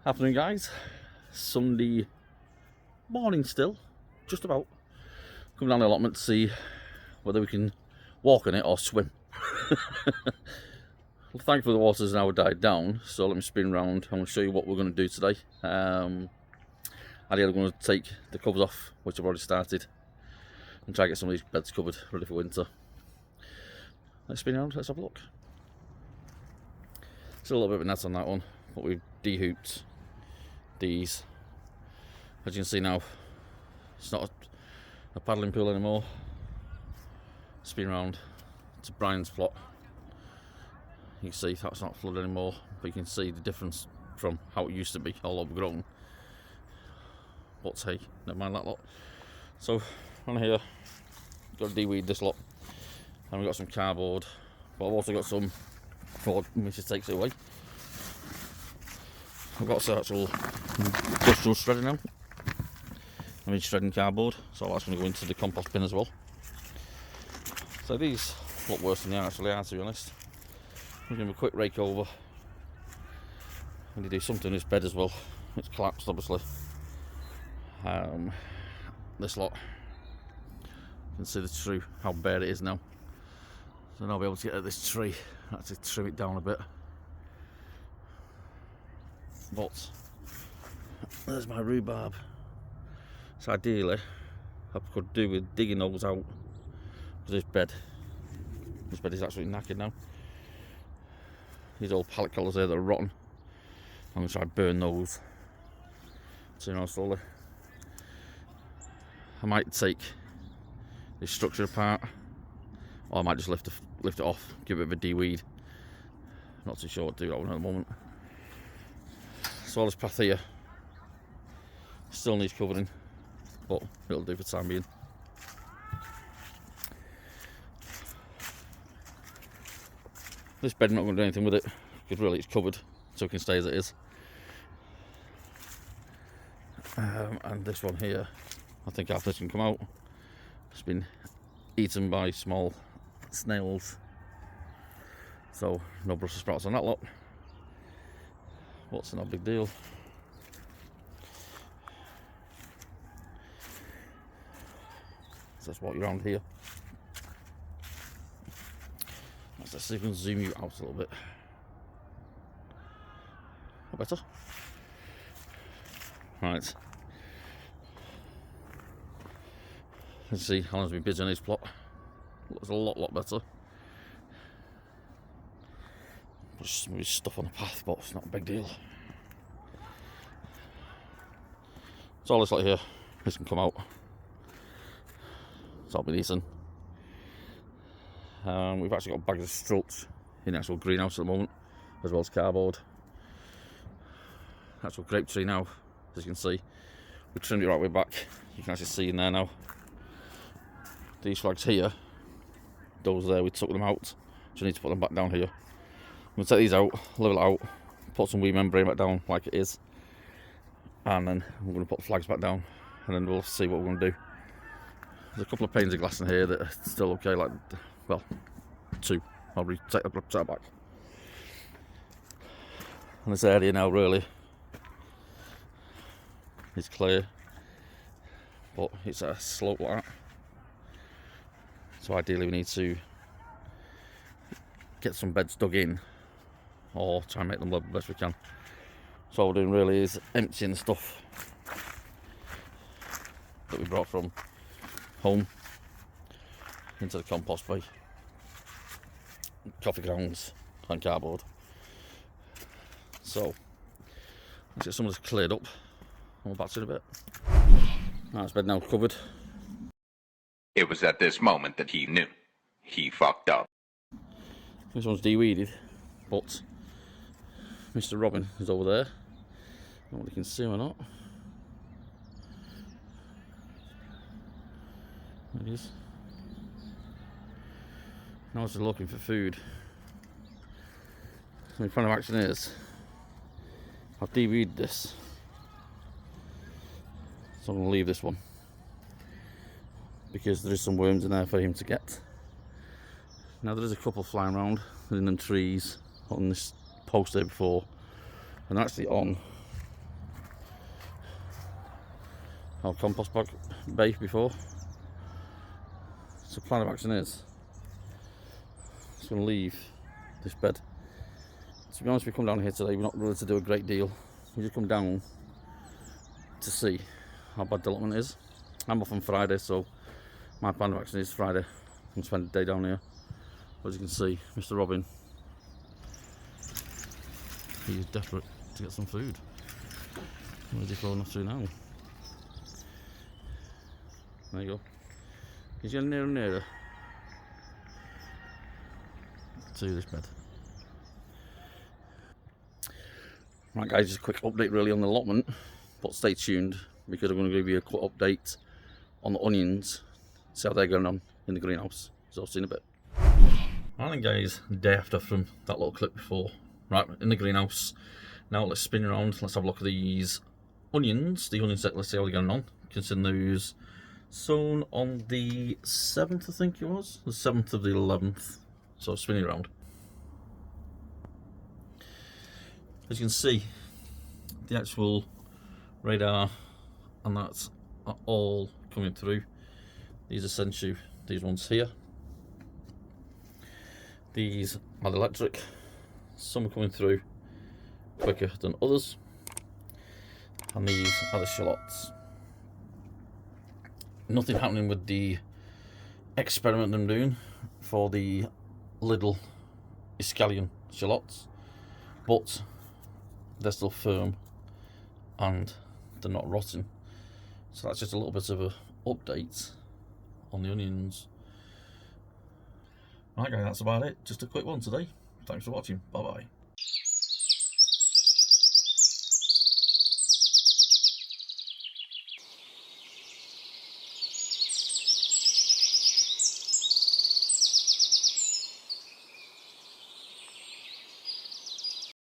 Afternoon, guys. Sunday morning still, just about. Coming down the allotment to see whether we can walk on it or swim. Well, thankfully the water's now died down, so let me spin round. I'm going to show you what we're going to do today. Ideally I'm going to take the covers off, which I've already started, and try to get some of these beds covered ready for winter. Let's spin around, let's have a look. Still a little bit of a net on that one, but we've de-hooped these. As you can see now, it's not a paddling pool anymore. Spin around to Brian's plot. You can see that's not flooded anymore, but you can see the difference from how it used to be, all overgrown. But hey, never mind that lot. So on here, got to de-weed this lot, and we've got some cardboard, but I've also got some before Mrs takes it away. I've got some actual industrial shredder now. I mean shredding cardboard, so that's going to go into the compost bin as well. So these look worse than they actually are, to be honest. We'll give them a quick rake over. I need to do something in this bed as well. It's collapsed, obviously. This lot, you can see the tree, how bare it is now. So now I'll be able to get at this tree, actually trim it down a bit. But there's my rhubarb. So ideally, I could do with digging those out. This bed is absolutely knackered now. These old pallet collars there that are rotten. I'm going to try and burn those. So you know, slowly. I might take this structure apart, or I might just lift it off, give it a bit of a de-weed. Not too sure what to do that one at the moment. So all this path here still needs covering, but it'll do for the time being. This bed, I'm not going to do anything with it, because really it's covered, so it can stay as it is. And this one here, I think after this can come out. It's been eaten by small snails, so no Brussels sprouts on that lot. What's no big deal. So let's walk you around here. Let's see if we can zoom you out a little bit. Or better. Right. Let's see, Alan's been busy on his plot. Looks a lot better. Just maybe stuff on the path, but it's not a big deal. So all this like here, this can come out. So I'll be decent. We've actually got bags of struts in the actual greenhouse at the moment, as well as cardboard. Actual grape tree now, as you can see. We trimmed it right way back. You can actually see in there now. These flags here, those there, we took them out. So I need to put them back down here. I'm going to take these out, level it out, put some weed membrane back down like it is. And then I'm going to put the flags back down, and then we'll see what we're going to do. There's a couple of panes of glass in here that are still okay, like, well, two. I'll take that back. And this area now really is clear, but it's at a slope like that. So ideally we need to get some beds dug in, or try and make them level the best we can. So all we're doing really is emptying the stuff that we brought from home into the compost bay. Coffee grounds and cardboard. So let's get some of this cleared up, and we'll back to it a bit. That's bed now covered. It was at this moment that he knew. He fucked up. This one's de-weeded, but Mr. Robin is over there. I don't know if you can see him or not. There he is. Now he's looking for food. So the plan of action is, I've de-weeded this. So I'm going to leave this one, because there is some worms in there for him to get. Now there is a couple flying around in the trees on this post there before, and they're actually on our compost bag bay before. So plan of action is just going to leave this bed. To be honest, we come down here today, we're not really to do a great deal. We just come down to see how bad the allotment is. I'm off on Friday, so my plan of action is Friday and spend the day down here. As you can see, Mr. Robin, he's desperate to get some food. Where's he falling off to now? There you go. He's getting nearer and nearer to this bed. Right guys, just a quick update really on the allotment, but stay tuned because I'm going to give you a quick update on the onions, see how they're going on in the greenhouse. So I'll see you in a bit. Right then guys, day after from that little clip before. Right, in the greenhouse. Now let's spin around, let's have a look at these onions. The onions, let's see how they're going on. Considering those sown on the 7th, I think it was. The 7th of the 11th. So spinning around. As you can see, the actual radar and that's are all coming through. These are sensu, these ones here. These are the electric. Some are coming through quicker than others. And these are the shallots. Nothing happening with the experiment I'm doing for the little Iscalian shallots, but they're still firm and they're not rotting. So that's just a little bit of a update on the onions. Right guys, that's about it. Just a quick one today. Thanks for watching. Bye bye.